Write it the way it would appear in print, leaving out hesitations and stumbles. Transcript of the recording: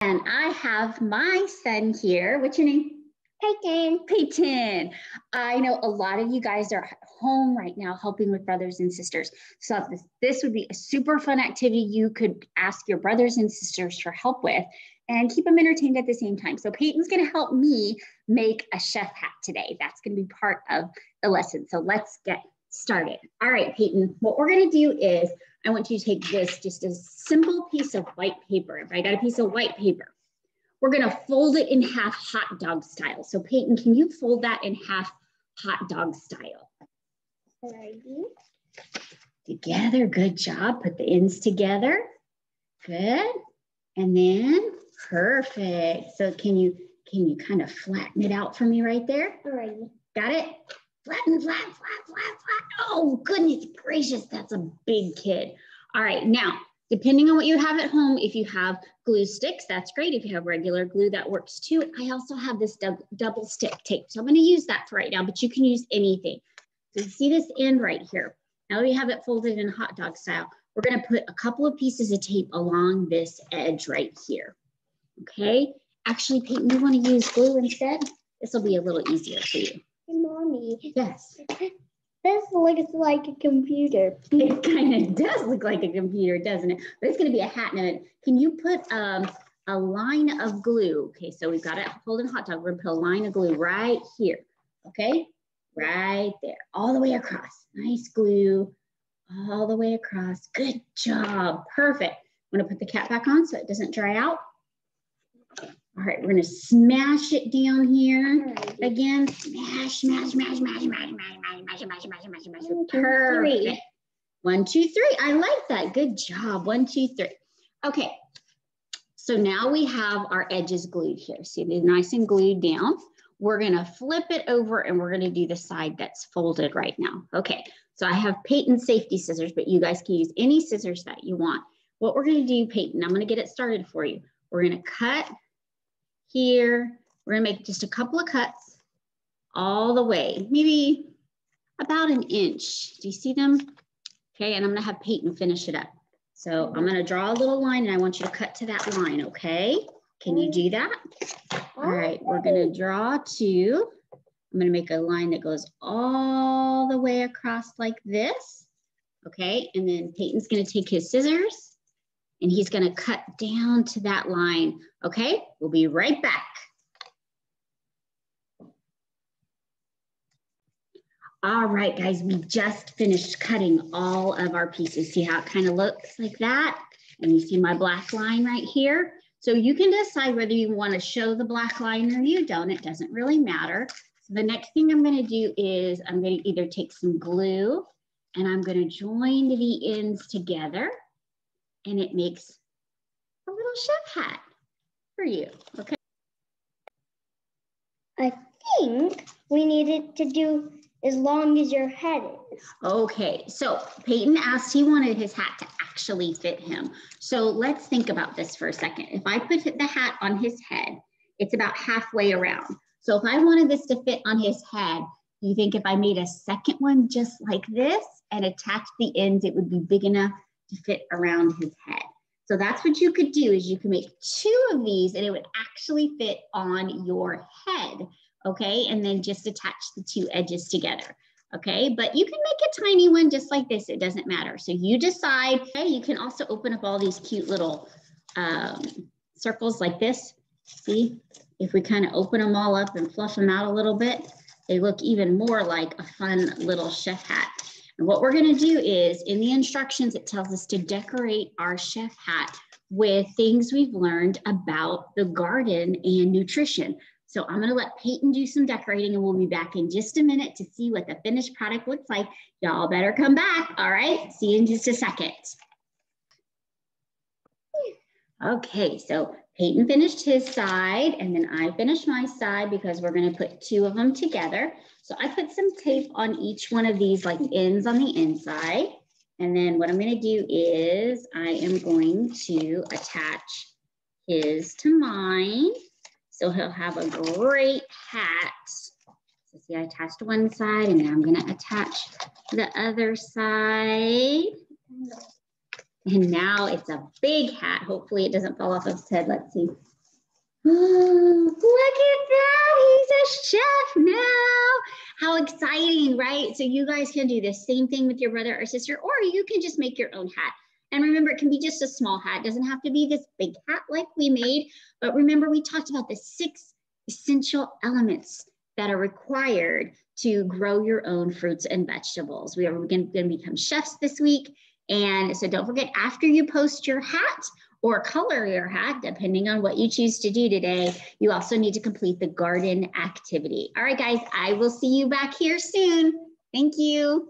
And I have my son here. What's your name? Peyton. Peyton. I know a lot of you guys are home right now helping with brothers and sisters. So this would be a super fun activity you could ask your brothers and sisters for help with and keep them entertained at the same time. So Peyton's going to help me make a chef hat today. That's going to be part of the lesson. So let's get started. All right, Peyton, what we're going to do is I want you to take this, just a simple piece of white paper. If I got a piece of white paper, we're going to fold it in half hot dog style. So Peyton, can you fold that in half hot dog style? Alrighty. Together, good job. Put the ends together. Good. And then perfect. So can you kind of flatten it out for me right there? Alrighty. Got it? Flatten, flat, flat, flat, flat. Oh, goodness gracious, that's a big kid. All right, now, depending on what you have at home, if you have glue sticks, that's great. If you have regular glue, that works too. I also have this double stick tape, so I'm gonna use that for right now, but you can use anything. So you see this end right here. Now we have it folded in hot dog style. We're gonna put a couple of pieces of tape along this edge right here, okay? Actually, Peyton, you wanna use glue instead? This will be a little easier for you. Hey, Mommy. Yes. This looks like a computer. It kind of does look like a computer, doesn't it? But it's going to be a hat in it. Can you put a line of glue? Okay, so we've got it folded hot dog. We're going to put a line of glue right here. Okay, right there, all the way across. Nice glue, all the way across. Good job. Perfect. I'm going to put the cap back on so it doesn't dry out. All right, we're gonna smash it down here. Again, smash, smash, smash, smash, smash, smash, smash, smash, smash, smash, smash. Perfect. 1, 2, 3. I like that. Good job. 1, 2, 3. Okay. So now we have our edges glued here. See, they're nice and glued down. We're gonna flip it over and we're gonna do the side that's folded right now. Okay. So I have Peyton safety scissors, but you guys can use any scissors that you want. What we're gonna do, Peyton, I'm gonna get it started for you. We're gonna cut here, we're gonna make just a couple of cuts all the way, maybe about 1 inch. Do you see them? Okay, and I'm gonna have Peyton finish it up. So I'm gonna draw a little line and I want you to cut to that line, okay? Can you do that? All right, we're gonna draw to, I'm gonna make a line that goes all the way across like this, okay? And then Peyton's gonna take his scissors and he's gonna cut down to that line, okay? We'll be right back. All right, guys, we just finished cutting all of our pieces. See how it kind of looks like that? And you see my black line right here? So you can decide whether you wanna show the black line or you don't, it doesn't really matter. So the next thing I'm gonna do is I'm gonna either take some glue and I'm gonna join the ends together, and it makes a little chef hat for you, okay? I think we needed to do as long as your head is. Okay, so Peyton asked, he wanted his hat to actually fit him. So let's think about this for a second. If I put the hat on his head, it's about halfway around. So if I wanted this to fit on his head, do you think if I made a second one just like this and attached the ends, it would be big enough to fit around his head? So that's what you could do, is you can make 2 of these and it would actually fit on your head, okay? And then just attach the 2 edges together, okay? But you can make a tiny one just like this, it doesn't matter. So you decide. Okay, you can also open up all these cute little circles like this. See, if we kind of open them all up and fluff them out a little bit, they look even more like a fun little chef hat. And what we're gonna do is, in the instructions, it tells us to decorate our chef hat with things we've learned about the garden and nutrition. So I'm gonna let Peyton do some decorating and we'll be back in just a minute to see what the finished product looks like. Y'all better come back, all right? See you in just a second. Okay, so Peyton finished his side and then I finished my side because we're gonna put 2 of them together. So I put some tape on each one of these, like ends on the inside. And then what I'm gonna do is I am going to attach his to mine. So he'll have a great hat. So see, I attached one side and then I'm gonna attach the other side. And now it's a big hat. Hopefully it doesn't fall off of his head. Let's see. Oh, look at that, he's a chef now. How exciting, right? So you guys can do the same thing with your brother or sister, or you can just make your own hat. And remember, it can be just a small hat. It doesn't have to be this big hat like we made, but remember we talked about the 6 essential elements that are required to grow your own fruits and vegetables. We are going to become chefs this week. And so don't forget, after you post your hat, or color your hat, depending on what you choose to do today, you also need to complete the garden activity. All right, guys, I will see you back here soon. Thank you.